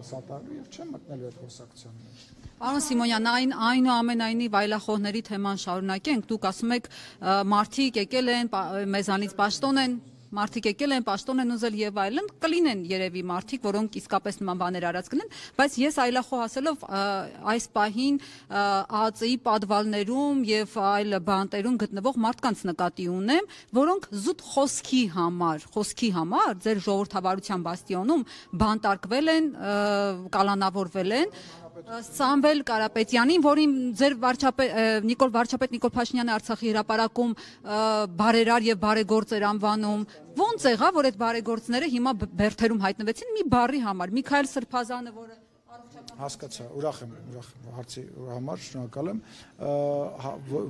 սատարելու եւ չեմ մտնելու այդ խոսակցության մեջ։ Պարոն Սիմոնյան, այնուամենայնիվ այլախոհների թեման շարունակենք, դուք ասում եք մարդիկ եկել են, մեզանից պաշտոն են, մարդիկ եկել են, պաշտոն են ուզել եւ այլն, կլինեն երևի մարդիկ, որոնք իսկապես նման բաներ արած կլինեն, բայց ես այլախոհ ասելով այս պահին ԱԱԾ-ի պատվալներում եւ այլ բանտերում գտնվող մարդկանց նկատի ունեմ, որոնք զուտ խոսքի համար ձեր ժողովրդավարության բաստիոնում բանտարկվել են, կալանավորվել են Սամվել Կարապետյանին, որին ձեր վարչապետ Նիկոլ Փաշինյանը Արցախի հրապարակում բարերար եւ բարեգործ էր անվանում, ո՞նց եղավ, որ այդ բարեգործները հիմա բերթերում հայտնվեցին մի բառի համար, Միքայել Սրբազանը, որը Հասկացա, ուրախ եմ հարցի համար, շնորհակալ եմ,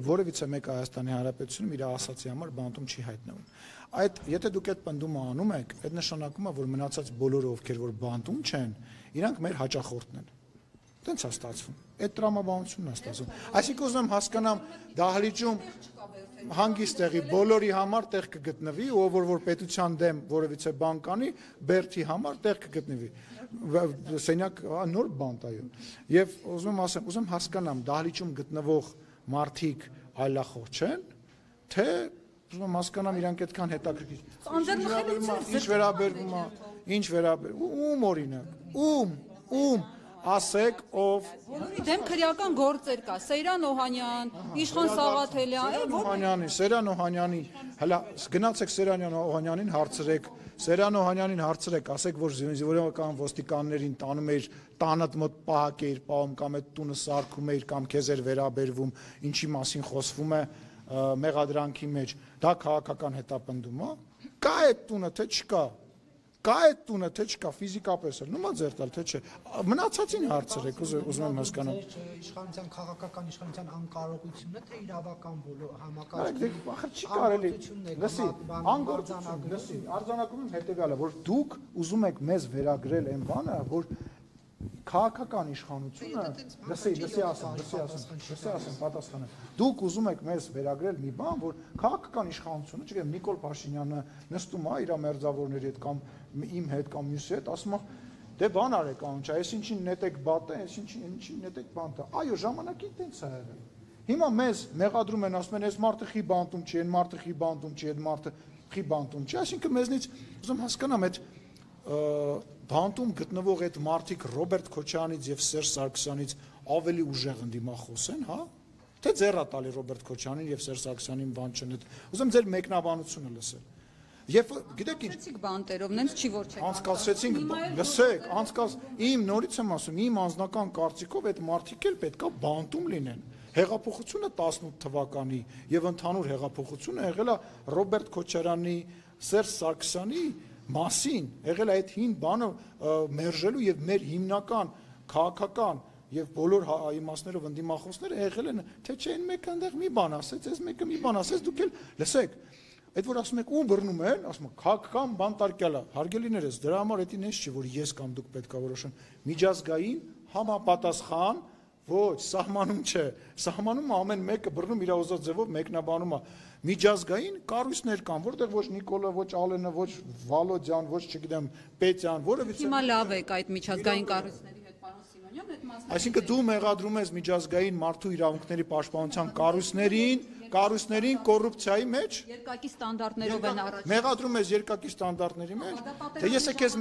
որևիցե մեկ Հայաստանի Հանրապետությունում իր ասացի համար բանտում չի հայտնվում։ Եթե դուք այդ պնդումը անում եք, այդ նշանակում է, որ մնացած բոլորը ովքեր որ բանտում չեն, իրանք մեր հաճախորդն են։ Տենց է ստացվում։ Այդ տրամաբանությունն է ստացվում։ Այսինքն ուզում եմ հասկանամ դահլիճում հանգիստ տեղի բոլորի համար տեղ կգտնվի, ով որ պետության դեմ որևիցե բան կանի, բերթի համար տեղ կգտնվի։ Սենյակ նոր բանտ այո։ Եվ ուզում եմ ասեմ, ուզում հասկանամ դահլիճում գտնվող մարդիկ այլախոհ չեն, թե ուզում եմ հասկանամ իրանք այդքան հետաքրքիր։ Ինչ վերաբերվում, ում օրինակ, ում ասեք ով դեմ քրեական գործեր կա Սեյրան Օհանյան, Իշխան Սաղաթելյան, Սեյրան Օհանյանի, հələ գնացեք Սեյրան Օհանյանին հարցրեք, Սեյրան Օհանյանին հարցրեք, ասեք որ զինվորական ոստիկաններին տանում էր տանդ մոտ պահակ էր պահում կամ այդ տունը սարքում էր կամ քեզ էր վերաբերվում, ինչի մասին խոսվում է մեղադրանքի մեջ, դա քաղաքական հետապնդում է, կա այդ տունը թե չկա։ Կա այդ տունը թե չկա ֆիզիկապես էլ նոմա ձեր տալ թե չէ մնացածին հարցրեք ուզում եմ հասկանալ իշխանության քաղաքական իշխանության անկարողությունը թե իրավական համակարգի չի կարելի լսի անգործություն լսի արձանագրում հետեւյալը որ դուք ուզում եք մեզ վերագրել այն բանը որ քաղաքական իշխանությունը լսի ասեմ պատասխանը դուք ուզում եք մեզ վերագրել մի բան որ քաղաքական իշխանությունը չգիտեմ Նիկոլ Փաշինյանը նստում է իր մերձավորների հետ կամ իմ հետ կամ մյուսի հետ ասում է դե բան արեք անուչ այսինչին նետեք բատը այսինչին նետեք բանտը այո ժամանակին տենց է եղել հիմա մեզ մեղադրում են ասում են այս մարդը խի բանտում չի այն մարդը խի բանտում չի այդ մարդը խի բանտում չի այսինքն մեզնից ուզում հասկանամ այդ բանտում գտնվող այդ մարդիկ Ռոբերտ Քոչարյանից եւ Սերժ Սարգսյանից ավելի ուժեղ ընդդիմախոս են, հա? Թե ձեռա տալի Ռոբերտ Քոչարյանին եւ Սերժ Սարգսյանին բան չնետ։ Ուզում ձեր մեկնաբանությունը լսել։ Եվ գիտեք ինչ բանտերով նենց չի որ չեք անցկացրեցինք, լսեք, իմ նորից եմ ասում, իմ անձնական կարծիքով այդ մարդիկ էլ պետքա բանտում լինեն։ Հեղափոխությունը 18 թվականի եւ ընդհանուր հեղափոխությունը եղել է Ռոբերտ Քոչարյանի, Սերժ Սարգսյանի մասին եղել է այդ հին բանը մերժելու եւ մեր հիմնական քաղաքական եւ բոլոր իմաստներով ընդդիմախոսները եղել են թե չէ այն մեկը այնտեղ մի բան ասեց, այս մեկը մի բան ասեց, դուք էլ լսեք այդ որ ասում եք ու բռնում են, ասում եք քաղաքական բանտարկյալը, հարգելիներս, դրա համար դա ինձ չի որ ես կամ դուք պետք է որոշեն միջազգային համապատասխան ոչ, սահմանում չէ, սահմանում ամեն մեկը բռնում իր ուզած ձևով մեկնաբանում է միջազգային կառույցներ կան, որտեղ ոչ Նիկոլը, ոչ Ալենը, ոչ Վալոդյան, ոչ չգիտեմ Պետյան, որևիցե Հիմա լավ եք այդ միջազգային կառույցների հետ պարոն Սիմոնյան, այդ մասը Այսինքն դու մեղադրում ես միջազգային մարդու իրավունքների պաշտպանության կառույցներին կոռուպցիայի մեջ երկակի ստանդարտներով են առաջ մեղադրում ես երկակի ստանդարտների մեջ թե ես քեզ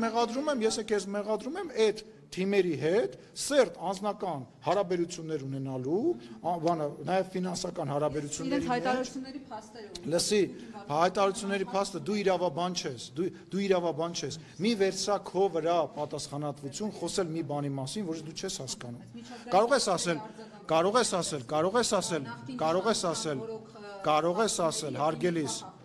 մեղադրում եմ այդ թիմերի հետ սերտ անձնական հարաբերություններ ունենալու, բանը նաև ֆինանսական հարաբերությունների հայտարարությունների փաստեր լսի, հայտարարությունների փաստը դու իրավաբան չես, մի վերցրա քո վրա պատասխանատվություն խոսել մի բանի մասին, որը դու չես հասկանում։ Կարող ես ասել,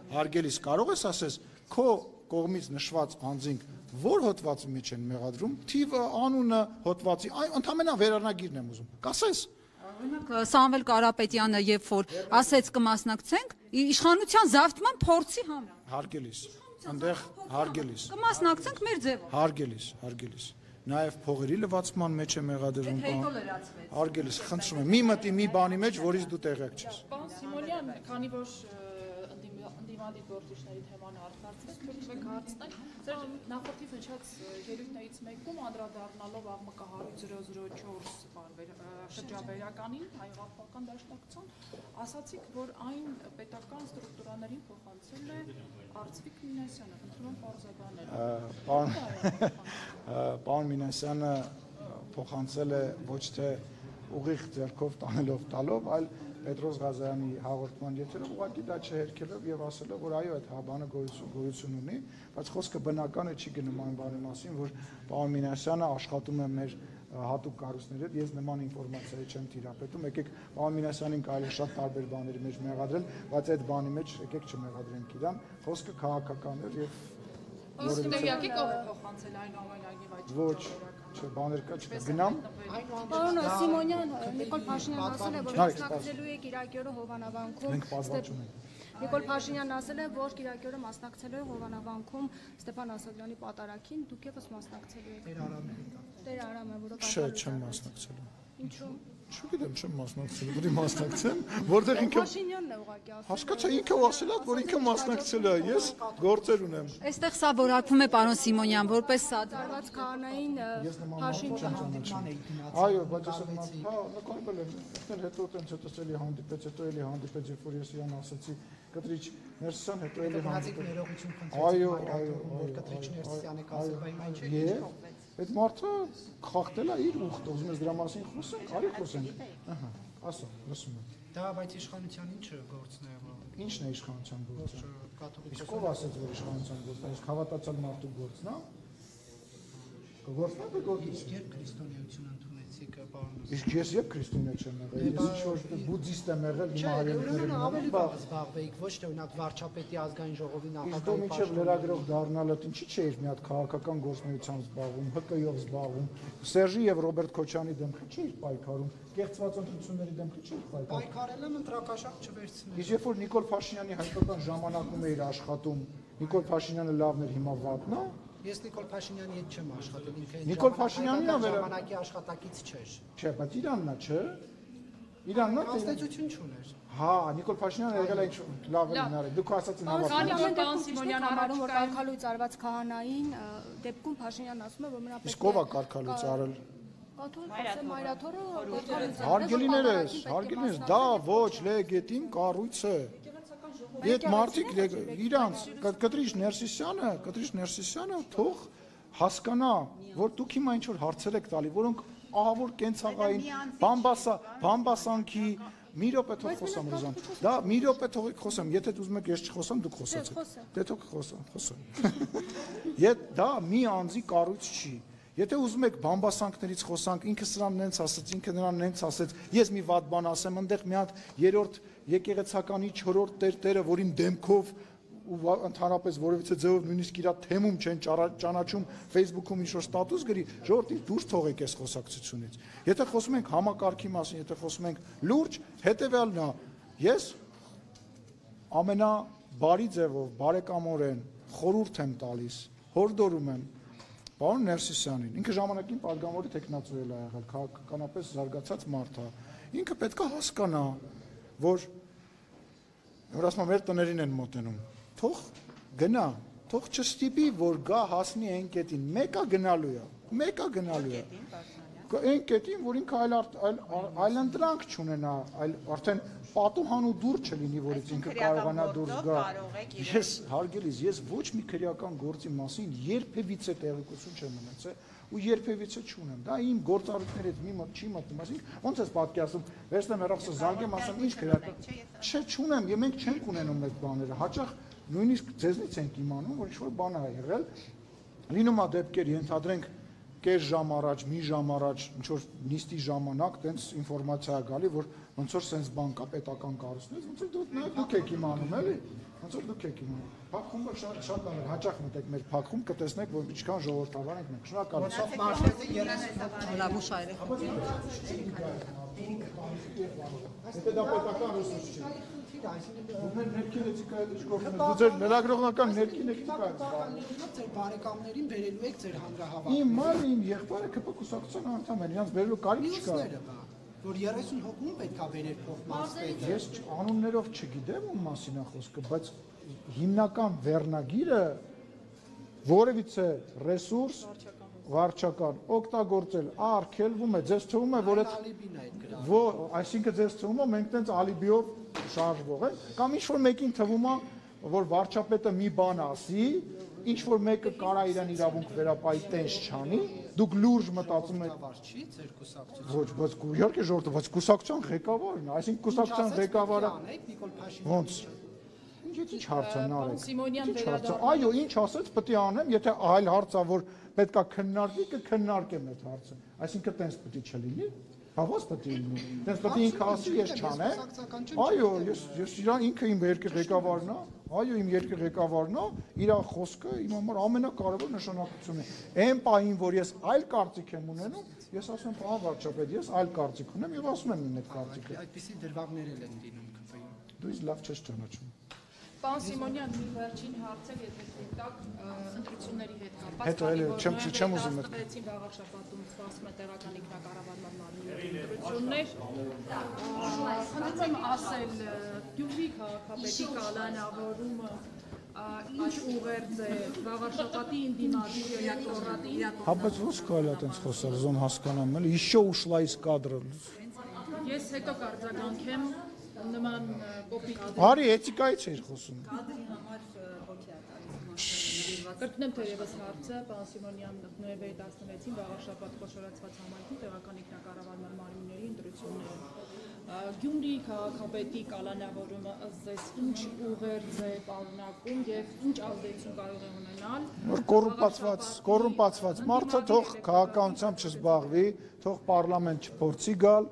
հարգելիս, կարող ես ասել, քո կողմից նշված անձինք որ հոդվածի մեջ են մեղադրում, թիվը, անունը, հոդվածի, ընդհանրապես վերառնագիրն եմ ուզում։ Կասես։ Օրինակ Սամվել Կարապետյանը երբ որ ասեց կմասնակցենք, իշխանության զավթման փորձի համար։ Հարգելիս, այնտեղ հարգելիս։ Կմասնակցենք մեր ձևով։ Հարգելիս։ Նաև փողերի լվացման մեջ է մեղադրվում հետո լրացվեց։ Հարգելիս, խնդրում եմ, մի մտի մի բանի մեջ, որից դու տեղյակ չես։ Պարոն Սիմոնյան, քանի որ դիմադիտ գործիչների թեման արտարծվեց, մեկ հարցնել, ձեր նախորդի վճած ելույթներից մեկում անդրադառնալով աղմկահարույց 004 շրջաբերականին, հայ-ղարաբաղական դաշնակցության, ասացիք, որ այն պետական ստրուկտուրաներին փոխանցել է Արծվիկ Մինասյանը, ընդունում պարզաբանել։ Պարոն Մինասյանը փոխանցել է ոչ թե ուղիղ ձեռքով տանելով տալով, այլ Պետրոս Ղազարյանի հաղորդման եթերով ուղղակի դա չհերքելով եւ ասելով, որ այո, այդ բանը գոյություն ունի, բայց խոսքը բնական է չի գնում այն բանի մասին, որ պարոն Մինասյանը աշխատում է մեր հատուկ կառույցների հետ, ես նման ինֆորմացիայի չեմ տիրապետում, եկեք պարոն Մինասյանին կարելի շատ տարբեր բաների մեջ մեղադրել, բայց այդ բանի մեջ եկեք չմեղադրենք իրան, խոսքը քաղաքական է եւ Որովհետեւ ով է փոխանցել այնուամենայնիվ այդ ոչ, չէ, բաներ կա չկա, գնամ Պարոն Սիմոնյան, Նիկոլ Փաշինյանն ասել է, որ մասնակցելու է Կիրակի օրը Հովանավանքում մենք պատվաճում ենք Նիկոլ Փաշինյանն ասել է, որ Կիրակի օրը մասնակցելու է Հովանավանքում Ստեփան Ասատրյանի պատարագին, դուք եւս մասնակցելու եք։ Տեր Արամը, որը չէ, չեմ մասնակցելու։ Ինչու՞։ Չգիտեմ, չեմ մասնակցելու, որի մասնակցեմ, որտեղ ինքը Փաշինյանն է ուղղակի ասել։ Հասկացա, ինքը ասել է, որ ինքը մասնակցել է, ես գործեր ունեմ։ Այստեղ սա որակվում է պարոն Սիմոնյան, որպես սա Ծառված քահանային Փաշինյան։ Այո, բայց ես նկարվել եմ, հետո տենց հետո էլի հանդիպեց, հետո էլի հանդիպեց, երբ որ ես իրան ասեցի, կտրիչ Ներսիսյան, հետո էլի հանդիպեց։ Այո, կտրիչ Ներսիսյանը կասել, բայց այն չէ։ Այդ մարդը խախտել է իր ուխտը, ուզում ես դրա մասին խոսենք, արի խոսենք։ Ահա, ասա, լսում եմ։ Դա բայց իշխանության ինչը գործն է, Ինչն է իշխանության գործը։ կաթողիկ Իսկ ով ասեց, որ իշխանության գործն է, իսկ հավատացյալ մարդու գործն է։ Գործն է գործը։ Երբ քրիստոնեություն ընդունեցիք, պարոն։ Իսկ ես երբ քրիստոնյա չեմ եղել, ես ինչ-որ բուդդիստ եմ եղել, հիմա Ուրեմն ավելի բաղ զբաղվեիք, ոչ թե օրինակ վարչապետի ազգային ժողովի նախագահի դու մինչև լրագրող դառնալդ ինչի՞ չէիր մի հատ քաղաքական գործունեությամբ զբաղվում, ՀԿ-ով զբաղվում, Սերժի եւ Ռոբերտ Քոչյանի դեմքը չէիր պայքարում, կեղծված ընտրությունների դեմքը չէիր պայքարում։ Պայքարել եմ ընտրակաշառք չվերցնել։ Իսկ երբ որ Նիկոլ Փաշինյանի հայկական ժամանակում էիր աշխատում, Նիկոլ Փաշինյանը լավն էր, հիմա վատն է։ Ես Նիկոլ Փաշինյանի հետ չեմ աշխատել, ինքը Նիկոլ Փաշինյանն է ժամանակի աշխատակից չէր։ Չէ, բայց Իրանն է, չէ։ Իրանն է Հաստատություն չուներ։ Հա, Նիկոլ Փաշինյանը եղել է ինչ լավ է լինարել։ Դուք ասացին Քանի պարոն Սիմոնյան համարում որ կարգալույց արված քահանային դեպքում Փաշինյանն ասում է որ մնա պետք է Իսկ ով է կարգալույց արել։ Մայրաթորը Հարգելիներս, դա ոչ լեգիտիմ կառույց է։ Այդ մարդիկ իրանց կտրիչ Ներսիսյանը թող հասկանա, որ դուք հիմա ինչ որ հարցեր եք տալի, որոնք ահավոր կենցաղային բամբասանքի մի րոպե թող խոսամ Ռոզան։ Դա մի րոպե թողեք խոսեմ, եթե դու ուզում եք ես չխոսամ, դուք խոսացեք։ Դե թող խոսեմ։ Դա մի անձի կառույց չի։ Եթե ուզում եք բամբասանքներից խոսանք, ինքը սրան նենց ասեց, ինքը նրան նենց ասեց, ես մի վատ բան ասեմ, այնտեղ մի հատ երրորդ եկեղեցականի 4-րդ տերը, որին դեմքով ու ընդհանրապես որևիցե ձևով նույնիսկ իր թեմում չեն ճանաչում Facebook-ում ինչ-որ ստատուս գրի, ժողովրդին դուրս թողեք այս խոսակցությունից։ Եթե խոսում ենք համակարգի մասին, եթե խոսում ենք լուրջ, հետևյալն է, ես ամենաբարի ձևով, բարեկամորեն խորհուրդ եմ տալիս, հորդորում եմ Պարոն Ներսիսյանին, ինքը ժամանակին պատգամավորի տեխնացուել է եղել, քաղաքականապես զարգացած մարդ է։ Ինքը պետք է հասկանա, որ ասում եմ, մեր տներին են մոտենում։ Թող գնա, թող չստիպի, որ գա հասնի այն կետին, մեկը գնալու է։ Այն կետին, որ ինքը այլ ընտրանք չունենա, այլ արդեն պատուհան ու դուր չլինի, որից ինքը կարողանա դուրս գա։ Ես հարգելիս, ես ոչ մի քրեական գործի մասին երբևիցե տեղեկություն չեմ ունեցել ու երբևիցե չունեմ։ Դա իմ գործառույթներից մի մոտ չի մտնում, այսինքն ոնց ես պատկերացնում, վերցնեմ հեռախոսը զանգեմ, ասեմ ինչ քրեական։ Չէ, չունեմ, եւ մենք չենք ունենում այդ բաները։ Հաճախ նույնիսկ ձեզնից ենք իմանում, որ ինչ-որ բան ա եղել։ Լինում է դեպքեր, ենթադրենք կես ժամ առաջ, մի ժամ առաջ, ինչ-որ նիստի ժամանակ տենց ինֆորմացիա գալի, որ ոնց որ սենց բան կա պետական կառույցներից, ոնց որ դուք եք իմանում, էլի, ոնց որ դուք եք իմանում։ Փակ խումբը շատ լավ է, հաճախ մտեք մեր փակ խումբ, կտեսնեք, որ ինչքան ժողովրդավար ենք մենք։ Շնորհակալություն։ Մարտիրոսի 30 լավուշ այրե։ Եթե դա պետական ռեսուրս չի։ Մեր ներքին էթիկայի դժգոհություն։ Դու ձեր լրագրողական ներքին էթիկա եք։ Ձեր բարեկամներին բերելու եք ձեր հանրահավաք։ Իմ մայրը, իմ եղբայրը ԿՊ կուսակցության անդամ են, իրանց բերելու կարիք չկա։ Որ 30 հոգուն պետք է բերեր փոխմասպետը։ Ես անուններով չգիտեմ ում մասին է խոսքը, բայց հիմնական վերնագիրը որևիցե ռեսուրս վարչական օգտագործել արգելվում է, ձեզ թվում է, որ այսինքն ձեզ թվում է մենք տենց ալիբիով շարժվող ենք, կամ ինչ-որ մեկին թվում է, որ վարչապետը մի բան ասի, ինչ-որ մեկը կարա իրան իրավունք վերապայի տենց չանի, դուք լուրջ մտածում եք ոչ, բայց իհարկե ժողովուրդը, բայց կուսակցության ղեկավարն է, այսինքն կուսակցության ղեկավարը ոնց ինչ հարց է նարեկ։ Այո, ինչ ասեց, պետք է անեմ, եթե այլ հարց է, որ պետք է քննարկվի, կքննարկեմ այդ հարցը։ Այսինքն տենց պետք է չլինի։ Հա ո՞նց պետք է լինի։ Տենց պետք է ինքը ասի, ես չանեմ։ Այո, ես իրան ինքը իմ երկրի ղեկավարն է։ Այո, իմ երկրի ղեկավարն է, իր խոսքը իմ համար ամենակարևոր նշանակությունն է։ Այն պահին, որ ես այլ կարծիք եմ ունենում, ես ասում եմ, պարոն վարչապետ, ես այլ կարծիք ունեմ եւ ասում եմ իմ այդ կարծիքը։ Այդպիսի դրվագներ են լինում ԿՖ-ում։ Դու ինձ լավ չես ճանաչում։ Պարոն Սիմոնյան, մի վերջին հարցը, եթե դուք ընտրությունների հետ կապված չեմ ուզում տվեցին վաղ շաբաթում սպասում է տեղական ինքնակառավարման մարմինների ընտրություններ։ Խնդրում եմ ասել, Գյումրի քաղաքապետի կալանավորումը ինչ ուղերձ է վաղաշաբաթի ինդիմադիր էլեկտորատի։ Հա բայց ո՞նց կարելի է այդպես խոսալ, զոն հասկանամ, էլի еще ушла из կադրը։ Ես հետո կարձագանքեմ նման կոպիտ։ Արի էթիկայից էր խոսում։ Կրկնեմ թերևս հարցը, պարոն Սիմոնյան, նոյեմբերի 16-ին վաղաշաբաթ խոշորացված համայնքում տեղական ինքնակառավարման մարմինների ընտրությունները։ Գյումրի քաղաքապետի կալանավորումը ըստ ձեզ ինչ ուղերձ է պարունակում եւ ինչ ազդեցություն կարող է ունենալ։ Որ կոռումպացված մարդը թող քաղաքականությամբ չզբաղվի, թող պարլամենտ չփորձի գալ,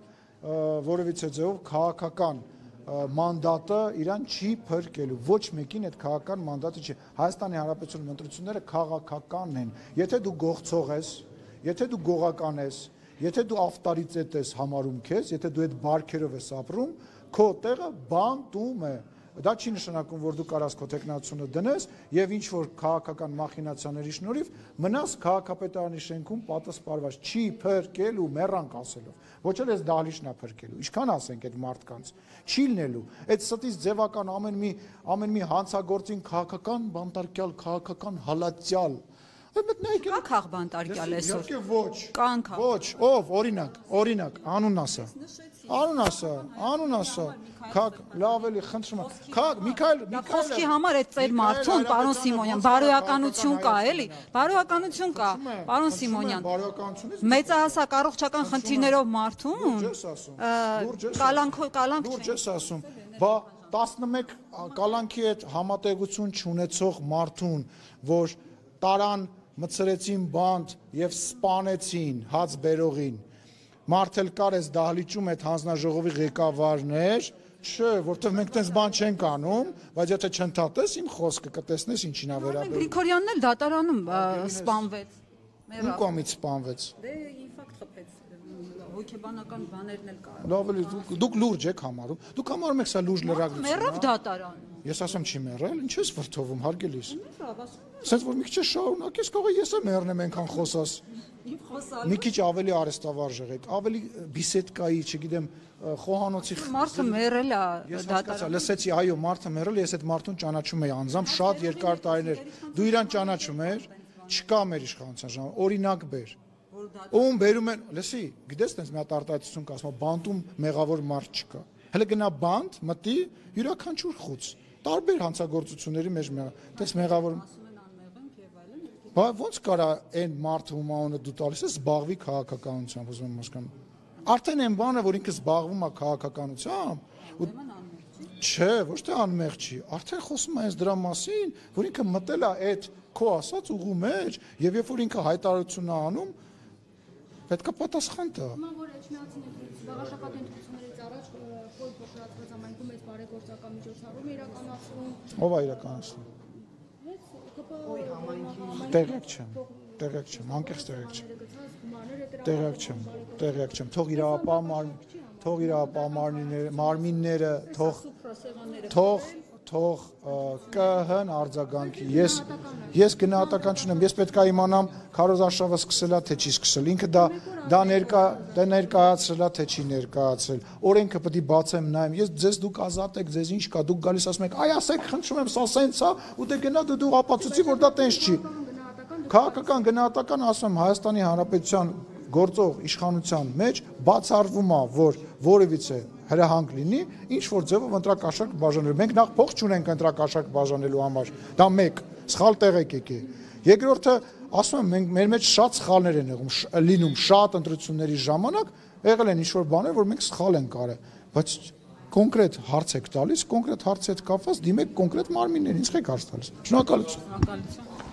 որևիցե ձևով քաղաքական մանդատը իրան չի փրկելու, ոչ մեկին այդ քաղաքական մանդատը չի։ Հայաստանի Հանրապետությունում ընտրությունները քաղաքական են։ Եթե դու գողցող ես, եթե դու գողական ես, եթե դու ավտորիտետ ես համարում քեզ, եթե դու այդ բարքերով ես ապրում, քո տեղը բանտում է։ Դա չի նշանակում, որ դու կարաս քո տեխնացությունը դնես եւ ինչ որ քաղաքական մախինացիաների շնորհիվ մնաս քաղաքապետարանի շենքում պատասպարված չի փրկելու մեռանք ասելով։ Ոչ էլ էս դահլիճն է փրկելու։ Ինչքան ասենք այդ մարդկանց։ Չի լինելու։ Այդ ստից ձևական ամեն մի հանցագործին քաղաքական բանտարկյալ, քաղաքական հալածյալ։ Կա քաղբանտարկյալ այսօր։ Իհարկե ոչ։ Կան Ոչ, ով, օրինակ, անուն ասա։ Լավ էլի խնդրում եմ։ Միքայել Խոսքի համար այդ ծեր մարդուն, պարոն Սիմոնյան, բարոյականություն կա, էլի։ Բարոյականություն կա, պարոն Սիմոնյան։ Մեծահասակ առողջական խնդիրներով մարդուն կալանք լուրջ ես ասում։ Բա 11 կալանքի հետ համատեղություն չունեցող մարդուն, որ տարան մցրեցին բանտ եւ սպանեցին հաց բերողին։ Մարդել կար էս դահլիճում այդ հանձնաժողովի ղեկավարներ, չէ, որտեղ մենք տես բան չենք անում, բայց եթե չընդհատես իմ խոսքը, կտեսնես ինչին է վերաբերում։ Գրիգորյանն էլ դատարանում սպանվեց։ Ում կողմից սպանվեց։ Դե ինֆակտ խփեց, հոգեբանական բաներն էլ կա։ Լավ էլի դուք լուրջ եք համարում։ Դուք համարում եք սա լուրջ լրագրություն։ Մեռավ դատարան։ Ես ասեմ չի մեռել, ինչ ես վրթովում, հարգելիս։ Սենց որ մի քիչ շարունակես, կարող ես եմ մեռնեմ այնքան խոսաս։ Մի քիչ ավելի արեստավարժ եղեք, ավելի բիսեդկայի, չգիտեմ, խոհանոցի Մարդը մեռել է դատարան։ Լսեցի, այո, մարդը մեռել է, ես այդ մարդուն ճանաչում եի անձամբ շատ երկար տարիներ։ Դու իրան ճանաչում ես, չկա մեր իշխանության ժամանակ, օրինակ բեր։ Ում բերում են, լսի, գիտես, տենց մի հատ արտահայտություն կա, ասում բանտում մեղավոր մարդ չկա։ Հələ գնա բանտ, մտի, յուրաքանչյուր խոց։ Տարբեր հանցագործությունների մեջ տես մեղավոր Բա ո՞նց կարա այն մարդը ում անունը դու տալիս ես զբաղվի քաղաքականությամբ, ուզում եմ հասկանալ։ Արդեն այն բանը, որ ինքը զբաղվում է քաղաքականությամբ, չէ, ոչ թե անմեղ չի, արդեն խոսում է այս դրա մասին, որ ինքը մտել է այդ քո ասած ուղու մեջ, եւ երբ որ ինքը հայտարարություն է անում, պետք է պատասխան տա։ Հիմա որ Էջմիածին վաղաշաբաթի ընտրություններից առաջ խոշորացված համայնքում այս բարեգործական միջոցառումը իրականացվում։ Ո՞վ է իրականացնում։ Տեղյակ չեմ, անկեղծ տեղյակ չեմ, թող իրավապահ մարմինները, թող ԿՀ-ն արձագանքի։ Ես գնահատական չունեմ, ես պետք է իմանամ Քարոզ Արշավը սկսել է թե չի սկսել։ Ինքը դա ներկայացրել է թե չի ներկայացրել։ Օրենքը պետք է բացեմ նայեմ։ Ես ձեզ դուք ազատ եք, ձեզ ինչ կա, դուք գալիս ասում եք, այ ասեք, խնդրում եմ, սա սենց է, ու դե գնա դու ապացուցի, որ դա տենց չի։ Քաղաքական գնահատական ասում եմ Հայաստանի Հանրապետության գործող իշխանության մեջ բացառվում է, որ որևիցե հրահանգ լինի, ինչ որ ձևով ընտրակաշառք բաժանել։ Մենք նախ փող չունենք ընտրակաշառք բաժանելու համար։ Դա մեկ, սխալ տեղ եք եկել։ Երկրորդը, ասում եմ, մենք մեր մեջ շատ սխալներ են լինում, շատ ընտրությունների ժամանակ եղել են ինչ որ բաներ, որ մենք սխալ ենք արել, բայց կոնկրետ հարց եք տալիս, կոնկրետ հարցի հետ կապված դիմեք կոնկրետ մարմիններին, ինչ եք հարց տալիս։ Շնորհակալություն։